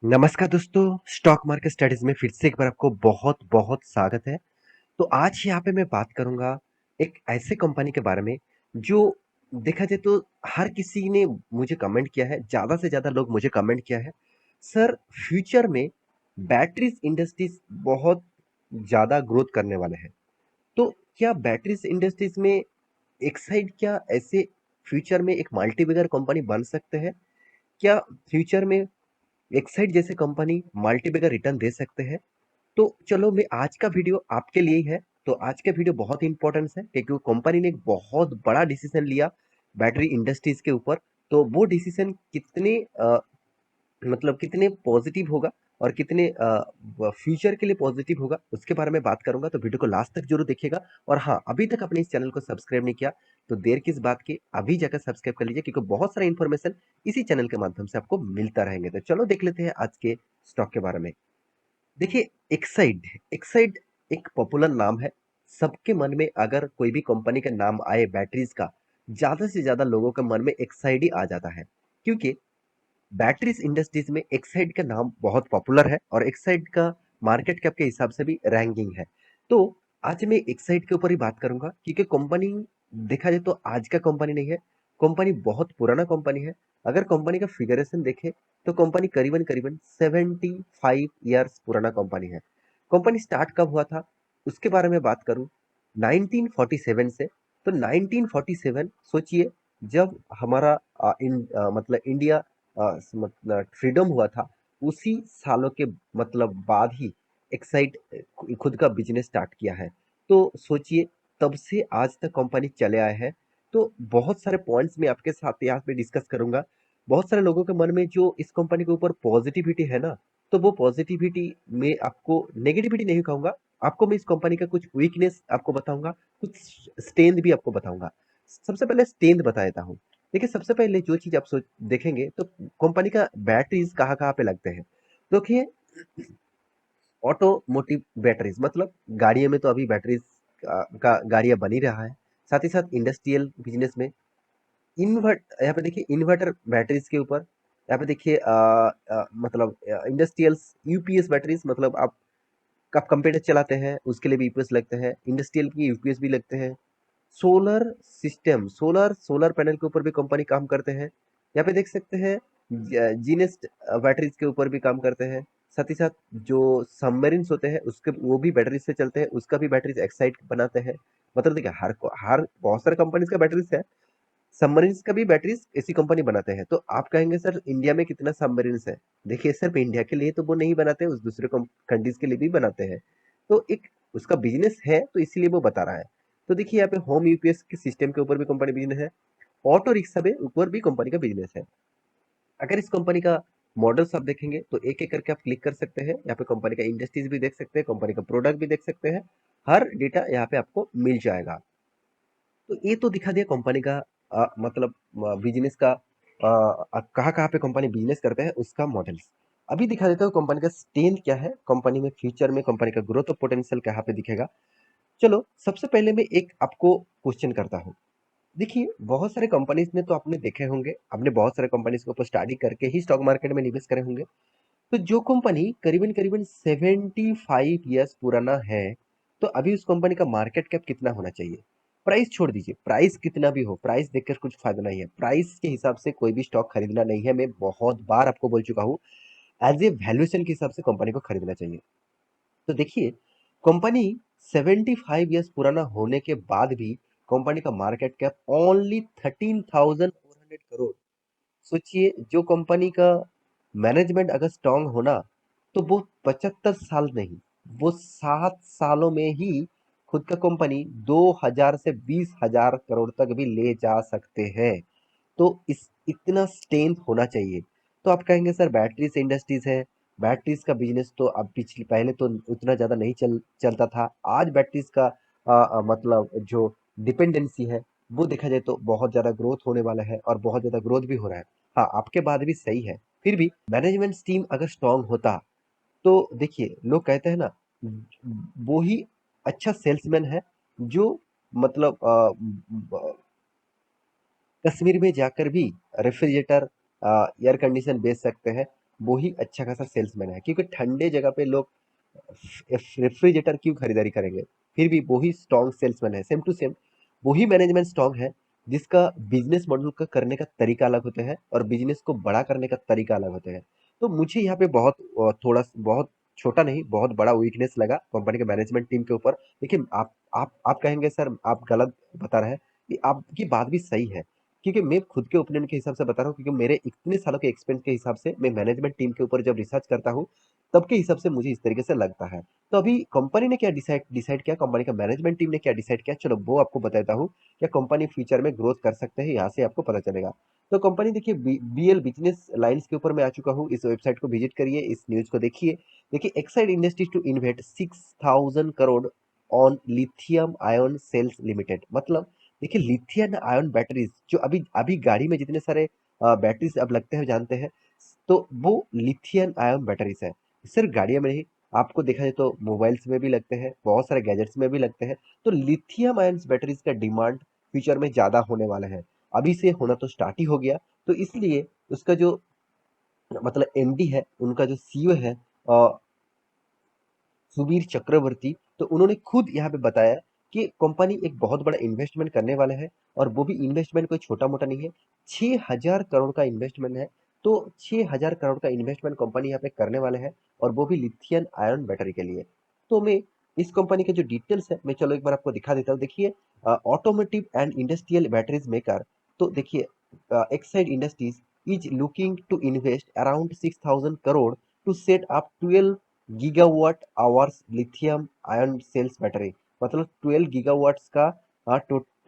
नमस्कार दोस्तों, stock market studies में फिर से एक बार आपको बहुत बहुत स्वागत है। तो आज यहाँ पे मैं बात करूंगा एक ऐसे कंपनी के बारे में जो देखा जाए तो हर किसी ने मुझे कमेंट किया है, ज्यादा से ज्यादा लोग मुझे कमेंट किया है। सर, फ्यूचर में बैटरीज इंडस्ट्रीज बहुत ज्यादा ग्रोथ करने वाले हैं। तो क्या बैटरीज इंडस्ट्रीज में एक्साइड क्या ऐसे फ्यूचर में एक मल्टीबिलियनर कंपनी बन सकते हैं? क्या फ्यूचर में एक्साइड जैसे कंपनी मल्टीबैगर रिटर्न दे सकते हैं? तो चलो, मैं आज का वीडियो आपके लिए ही है। तो आज का वीडियो बहुत ही इंपॉर्टेंट है क्योंकि कंपनी ने एक बहुत बड़ा डिसीजन लिया बैटरी इंडस्ट्रीज के ऊपर। तो वो डिसीजन कितने मतलब कितने पॉजिटिव होगा और कितने फ्यूचर के लिए पॉजिटिव होगा, उसके बारे में बात करूंगा। तो वीडियो को लास्ट तक जरूर देखिएगा। और हाँ, अभी तक अपने इस चैनल को सब्सक्राइब नहीं किया तो देर किस बात की, अभी जाकर सब्सक्राइब कर लीजिए क्योंकि बहुत सारा इन्फॉर्मेशन इसी चैनल के माध्यम से आपको मिलता रहेंगे। तो चलो देख लेते हैं आज के स्टॉक के बारे में। देखिए, एक्साइड एक्साइड एक पॉपुलर नाम है। सबके मन में अगर कोई भी कंपनी का नाम आए बैटरीज का, ज्यादा से ज्यादा लोगों के मन में एक्साइड ही आ जाता है। क्योंकि बैटरीज इंडस्ट्रीज में एक्साइड का नाम बहुत पॉपुलर है और एक्साइड का मार्केट कैप के हिसाब से भी रैंकिंग है। तो आज मैं एक्साइड के ऊपर ही बात करूंगा क्योंकि कंपनी देखा जाए तो आज का कंपनी नहीं है, कंपनी बहुत पुराना कंपनी है। अगर कंपनी का फिगरेशन देखे तो कंपनी करीबन करीबन 75 ईयर्स पुराना कंपनी है। कंपनी स्टार्ट कब हुआ था उसके बारे में बात करूं, 1947 से। तो 1947 सोचिए, जब हमारा मतलब इंडिया मतलब फ्रीडम हुआ था, उसी सालों के मतलब बाद ही एक्साइड खुद का बिजनेस स्टार्ट किया है। तो सोचिए, तब से आज तक कंपनी चले आए हैं। तो बहुत सारे पॉइंट्स मैं आपके साथ यहाँ पे डिस्कस करूंगा। बहुत सारे लोगों के मन में जो इस कंपनी के ऊपर पॉजिटिविटी है ना, तो वो पॉजिटिविटी में आपको नेगेटिविटी नहीं कहूंगा। आपको मैं इस कंपनी का कुछ वीकनेस आपको बताऊंगा, कुछ स्ट्रेंथ भी आपको बताऊंगा। सबसे पहले स्ट्रेंथ बता देता हूँ। देखिए, सबसे पहले जो चीज आप सोच देखेंगे तो कंपनी का बैटरीज कहाँ कहाँ पे लगते हैं। देखिए, ऑटोमोटिव बैटरीज मतलब गाड़ियों में तो अभी बैटरीज का गाड़ियां बन ही रहा है। साथ ही साथ इंडस्ट्रियल बिजनेस में यहाँ पे देखिए इन्वर्टर बैटरीज के ऊपर। यहाँ पे देखिए मतलब इंडस्ट्रियल्स यूपीएस बैटरीज, मतलब आप कंप्यूटर चलाते हैं उसके लिए भी यूपीएस लगते हैं, इंडस्ट्रियल की यूपीएस भी लगते हैं। Solar system, solar solar panel के ऊपर भी कंपनी काम करते हैं। यहाँ पे देख सकते हैं जीनेस्ट बैटरीज के ऊपर भी काम करते हैं। साथ ही साथ जो सबमरीन्स होते हैं उसके वो भी बैटरीज से चलते हैं, उसका भी बैटरीज एक्साइड बनाते हैं। मतलब देखिए, हर बहुत सारे कंपनीज का बैटरीज है। सबमरीन्स का भी बैटरीज ऐसी कंपनी बनाते हैं। तो आप कहेंगे सर इंडिया में कितना सबमरीन्स है? देखिए, सिर्फ इंडिया के लिए तो वो नहीं बनाते, उस दूसरे कंट्रीज के लिए भी बनाते हैं। तो एक उसका बिजनेस है तो इसीलिए वो बता रहा है। तो देखिए, यहाँ पे होम यूपीएस के सिस्टम के ऊपर भी कंपनी बिजनेस है। ऑटो रिक्शा के ऊपर भी कंपनी का बिजनेस है। अगर इस कंपनी का मॉडल्स आप देखेंगे तो एक एक करके आप क्लिक कर सकते हैं। यहाँ पे कंपनी का इंडस्ट्रीज भी देख सकते हैं, कंपनी का प्रोडक्ट भी देख सकते हैं। हर डेटा यहाँ पे आपको मिल जाएगा। तो ये तो दिखा दिया कंपनी का मतलब बिजनेस का कहाँ कहाँ पे कंपनी बिजनेस करते हैं उसका मॉडल्स। अभी दिखा देता हूँ कंपनी का स्ट्रेंथ क्या है, कंपनी में फ्यूचर में कंपनी का ग्रोथ और पोटेंशियल कहाँ पे दिखेगा। चलो, सबसे पहले मैं एक आपको क्वेश्चन करता हूँ। देखिए, बहुत सारे कंपनीज ने तो आपने देखे होंगे, आपने बहुत सारे कंपनीज के ऊपर स्टडी करके ही स्टॉक मार्केट में निवेश करे होंगे। तो जो कंपनी करीबन करीबन 75 ईयर्स पुराना है, तो अभी उस कंपनी का मार्केट कैप कितना होना चाहिए? प्राइस छोड़ दीजिए, प्राइस कितना भी हो, प्राइस देखकर कुछ फायदा नहीं है। प्राइस के हिसाब से कोई भी स्टॉक खरीदना नहीं है। मैं बहुत बार आपको बोल चुका हूँ, एज ए वैल्यूएशन के हिसाब से कंपनी को खरीदना चाहिए। तो देखिए, कंपनी 75 ईयर्स पुराना होने के बाद भी कंपनी का मार्केट कैप ओनली 13,400 करोड़। सोचिए, जो कंपनी का मैनेजमेंट अगर स्ट्रांग होना तो वो 75 साल नहीं, वो 7 सालों में ही खुद का कंपनी 2,000 से 20,000 करोड़ तक भी ले जा सकते हैं। तो इस इतना स्ट्रेंथ होना चाहिए। तो आप कहेंगे सर बैटरीज इंडस्ट्रीज है, बैटरीज का बिजनेस तो अब पिछले पहले तो उतना ज्यादा नहीं चलता था। आज बैटरीज का मतलब जो डिपेंडेंसी है वो देखा जाए तो बहुत ज्यादा ग्रोथ होने वाला है और बहुत ज्यादा ग्रोथ भी हो रहा है। हाँ, आपके बात भी सही है। फिर भी मैनेजमेंट टीम अगर स्ट्रांग होता तो देखिए, लोग कहते हैं ना, वो ही अच्छा सेल्समैन है जो मतलब कश्मीर में जाकर भी रेफ्रिजरेटर एयर कंडीशन बेच सकते हैं। वो ही अच्छा खासा सेल्समैन है, क्योंकि ठंडे जगह पे लोग रेफ्रिजरेटर क्यों खरीदारी करेंगे। फिर भी वही स्ट्रॉन्ग सेल्समैन है, सेम टू सेम वही मैनेजमेंट स्ट्रॉन्ग है, जिसका बिजनेस मॉडल का करने का तरीका अलग होता है और बिजनेस को बड़ा करने का तरीका अलग होता है। तो मुझे यहाँ पे बहुत थोड़ा बहुत छोटा नहीं, बहुत बड़ा वीकनेस लगा कंपनी के मैनेजमेंट टीम के ऊपर। देखिए, आप कहेंगे सर आप गलत बता रहे हैं, कि आपकी बात भी सही है, क्योंकि मैं खुद के ओपिनियन के हिसाब से बता रहा हूँ, क्योंकि मेरे इतने सालों के एक्सपीरियंस के हिसाब से मैं मैनेजमेंट टीम के ऊपर जब रिसर्च करता हूँ, तब के हिसाब से मुझे इस तरीके से लगता है। तो अभी कंपनी ने क्या डिसाइड डिसाइड किया, कंपनी का मैनेजमेंट टीम ने क्या डिसाइड किया, चलो वो आपको बताता हूँ। क्या कंपनी फ्यूचर में ग्रोथ कर सकते हैं, यहाँ से आपको पता चलेगा। तो कंपनी देखिए, बीएल बिजनेस लाइंस के ऊपर मैं आ चुका हूँ, इस वेबसाइट को विजिट करिए, इस न्यूज को देखिए। देखिए, Exide Industries to invest 6,000 crore on lithium ion cells limited. मतलब देखिए, लिथियम आयन बैटरीज जो अभी अभी गाड़ी में जितने सारे बैटरीज अब लगते हैं जानते हैं, तो वो लिथियम आयन बैटरीज है। सिर्फ गाड़ियों में नहीं, आपको देखा जाए तो मोबाइल्स में भी लगते हैं, बहुत सारे गैजेट्स में भी लगते हैं। तो लिथियम आयन बैटरीज का डिमांड फ्यूचर में ज्यादा होने वाला है, अभी से होना तो स्टार्ट ही हो गया। तो इसलिए उसका जो मतलब एमडी है, उनका जो सीईओ है सुबीर चक्रवर्ती, तो उन्होंने खुद यहाँ पे बताया कि कंपनी एक बहुत बड़ा इन्वेस्टमेंट करने वाला है, और वो भी इन्वेस्टमेंट कोई छोटा मोटा नहीं है, 6,000 करोड़ का इन्वेस्टमेंट है। तो 6,000 करोड़ का इन्वेस्टमेंट कंपनी यहाँ पे करने वाले हैं, और वो भी लिथियम आयन बैटरी के लिए। तो मैं इस कंपनी के जो डिटेल्स है, मैं चलो एक बार आपको दिखा देता हूँ। देखिए, automotive and industrial batteries maker, तो देखिए, Exide Industries is looking to invest around 6,000 crore to set up 12 gigawatt hours lithium ion cells battery. मतलब 12 गीगावाट्स का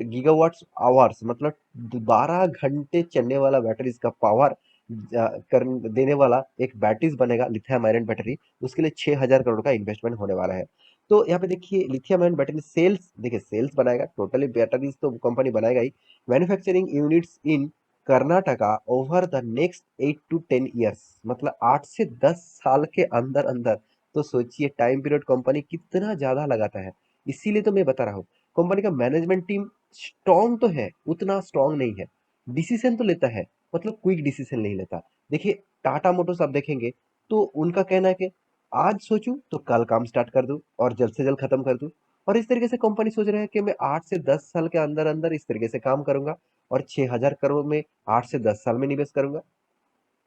गीगावाट्स आवर्स मतलब 12 घंटे चलने वाला बैटरीज का पावर कर देने वाला एक बैटरीज बनेगा, लिथियम आयन बैटरी। उसके लिए 6,000 करोड़ का इन्वेस्टमेंट होने वाला है। तो यहाँ पे देखिए, लिथियम आयन बैटरी सेल्स, देखिए सेल्स बनाएगा, टोटली बैटरीज तो कंपनी बनाएगा ही। Manufacturing units in Karnataka over the next 8 to 10 years, मतलब 8 से 10 साल के अंदर अंदर। तो सोचिए टाइम पीरियड कंपनी कितना ज्यादा लगाता है। इसीलिए तो मैं बता रहा हूँ, कंपनी का मैनेजमेंट टीम स्ट्रॉन्ग तो है, उतना स्ट्रॉन्ग नहीं है। डिसीजन तो लेता है, मतलब क्विक डिसीजन नहीं लेता। देखिए, टाटा मोटर्स आप देखेंगे, तो उनका कहना है कि आज सोचूं तो कल काम स्टार्ट कर दूं और जल्द से जल्द खत्म कर दूं। और इस तरीके से कंपनी सोच रहा है कि मैं 8 से 10 साल के अंदर अंदर इस तरीके से काम करूंगा, और 6,000 करोड़ में 8 से 10 साल में निवेश करूंगा।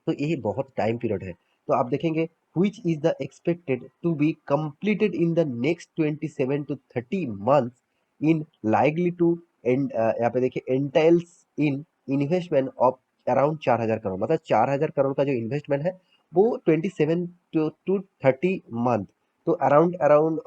तो ये बहुत टाइम पीरियड है। तो आप देखेंगे, which is the expected to be completed in the next 27 to 30 months in likely to end, यहाँ पे देखिए entails in investment of around 4,000 crore. मतलब 4,000 करोड़ का जो इन्वेस्टमेंट है, वो 27 to 30 मंथ, तो अराउंड अराउंड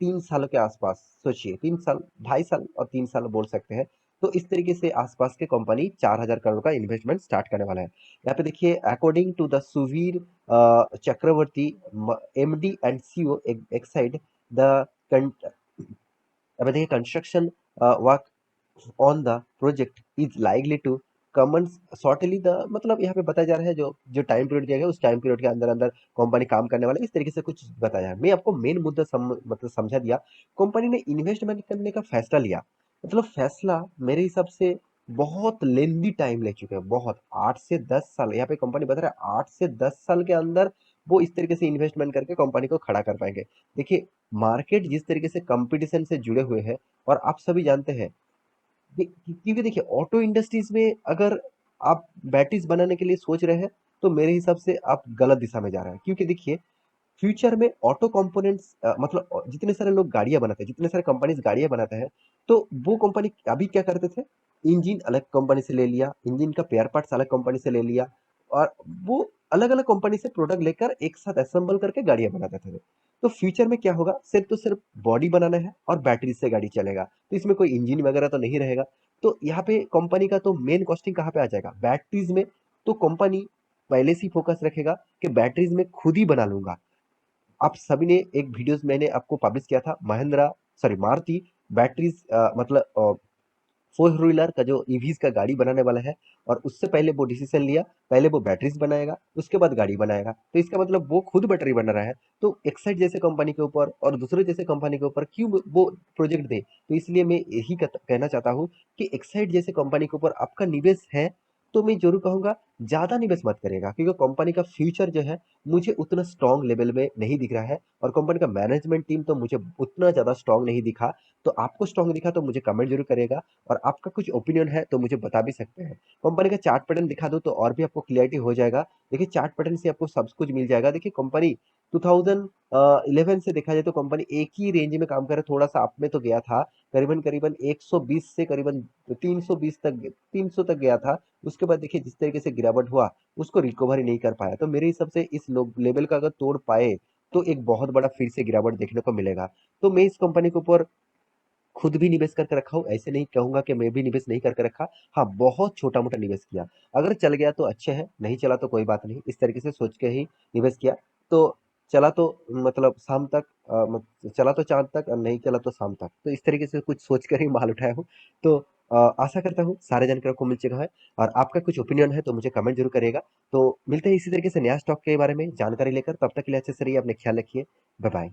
3 सालों के आसपास। सोचिए, 3 साल, 2.5 साल और 3 साल बोल सकते हैं। तो इस तरीके से आसपास के कंपनी 4,000 करोड़ का इन्वेस्टमेंट स्टार्ट करने वाला है। यहाँ पे देखिए, according to the Suvir Chakravarty, MD and CEO Exide the, यहाँ पे देखिए construction work on the project is likely to commence shortly the, मतलब यहाँ पे बताया जा रहा है, जो जो टाइम पीरियड दिया गया उस टाइम पीरियड के अंदर अंदर कंपनी काम करने वाला है, इस तरीके से कुछ बताया है। मैं आपको मेन मुद्दा मतलब समझा दिया। कंपनी ने इन्वेस्टमेंट करने का फैसला लिया, मतलब फैसला मेरे हिसाब से बहुत लेंदी टाइम ले चुके हैं, बहुत 8 से 10 साल। यहाँ पे कंपनी बता रहा है 8 से 10 साल के अंदर वो इस तरीके से इन्वेस्टमेंट करके कंपनी को खड़ा कर पाएंगे। देखिए, मार्केट जिस तरीके से कंपटीशन से जुड़े हुए हैं, और आप सभी जानते हैं, क्योंकि देखिए ऑटो इंडस्ट्रीज में अगर आप बैटरीज बनाने के लिए सोच रहे हैं, तो मेरे हिसाब से आप गलत दिशा में जा रहे हैं। क्योंकि देखिए, फ्यूचर में ऑटो कंपोनेंट्स, मतलब जितने सारे लोग गाड़ियां बनाते हैं, जितने सारे कंपनीज गाड़ियां बनाते हैं, तो वो कंपनी अभी क्या करते थे, इंजन अलग कंपनी से ले लिया, इंजन का पेयर पार्ट्स अलग कंपनी से ले लिया, और वो अलग अलग कंपनी से प्रोडक्ट लेकर एक साथ असेंबल करके गाड़ियां बनाते थे। तो फ्यूचर में क्या होगा, सिर्फ तो सिर्फ बॉडी बनाना है और बैटरी से गाड़ी चलेगा, तो इसमें कोई इंजन वगैरह तो नहीं रहेगा। तो यहाँ पे कंपनी का तो मेन कॉस्टिंग कहाँ पे आ जाएगा, बैटरीज में। तो कंपनी पहले से ही फोकस रखेगा कि बैटरीज में खुद ही बना लूंगा। आप सभी ने एक वीडियोस मैंने आपको पब्लिश किया था, महिंद्रा, सॉरी मारुति बैटरीज, मतलब फोर व्हीलर का जो ईवीज का गाड़ी बनाने वाला है, और उससे पहले वो डिसीजन लिया, पहले वो बैटरीज बनाएगा, उसके बाद गाड़ी बनाएगा। तो इसका मतलब वो खुद बैटरी बना रहा है। तो एक्साइड जैसे कंपनी के ऊपर और दूसरे जैसे कंपनी के ऊपर क्यों वो प्रोजेक्ट दे। तो इसलिए मैं यही कहना चाहता हूँ कि एक्साइड जैसे कंपनी के ऊपर आपका निवेश है, तो मैं ज़रूर कहूँगा ज़्यादा निवेश मत करिएगा क्योंकि कंपनी का फ्यूचर जो है मुझे उतना स्ट्रॉन्ग लेवल में नहीं दिख रहा है और कंपनी का मैनेजमेंट टीम तो मुझे उतना ज़्यादा स्ट्रॉन्ग नहीं दिखा। तो आपको स्ट्रॉन्ग दिखा तो मुझे कमेंट ज़रूर करिएगा और आपका कुछ ओपिनियन है तो मुझे बता भी सकते हैं। कंपनी का चार्ट पैटर्न दिखा दूँ तो और भी आपको क्लैरिटी हो जाएगा। देखिए चार्ट पैटर्न से आपको सब कुछ मिल जाएगा। देखिए कंपनी 2011 से देखा जाए तो कंपनी एक ही रेंज में काम कर रहा है, थोड़ा-सा अप में तो गया था, करीबन-करीबन 120 से करीबन 320 तक 300 तक गया था। उसके बाद देखिए जिस तरीके से गिरावट हुआ, उसको रिकवर ही नहीं कर पाया। तो मेरे हिसाब से इस लो लेवल का अगर तोड़ पाए, तो एक बहुत बड़ा फिर से गिरावट देखने को मिलेगा। तो मैं इस कंपनी के ऊपर खुद भी निवेश करके रखा हूँ, ऐसे नहीं कहूँगा कि मैं भी निवेश नहीं करके रखा। हाँ, बहुत छोटा-मोटा निवेश किया। अगर चल गया तो अच्छे है, नहीं चला तो कोई बात नहीं। इस तरीके से सोच के ही निवेश किया। तो चला तो मतलब शाम तक मत चला तो चाँद तक और नहीं चला तो शाम तक। तो इस तरीके से कुछ सोच कर ही माल उठाया हूँ। तो आशा करता हूँ सारे जानकारी आपको मिल चुका है और आपका कुछ ओपिनियन है तो मुझे कमेंट ज़रूर करिएगा। तो मिलते हैं इसी तरीके से नया स्टॉक के बारे में जानकारी लेकर, तब तक के लिए अच्छे से रहिए, अपना ख्याल रखिए। Bye bye.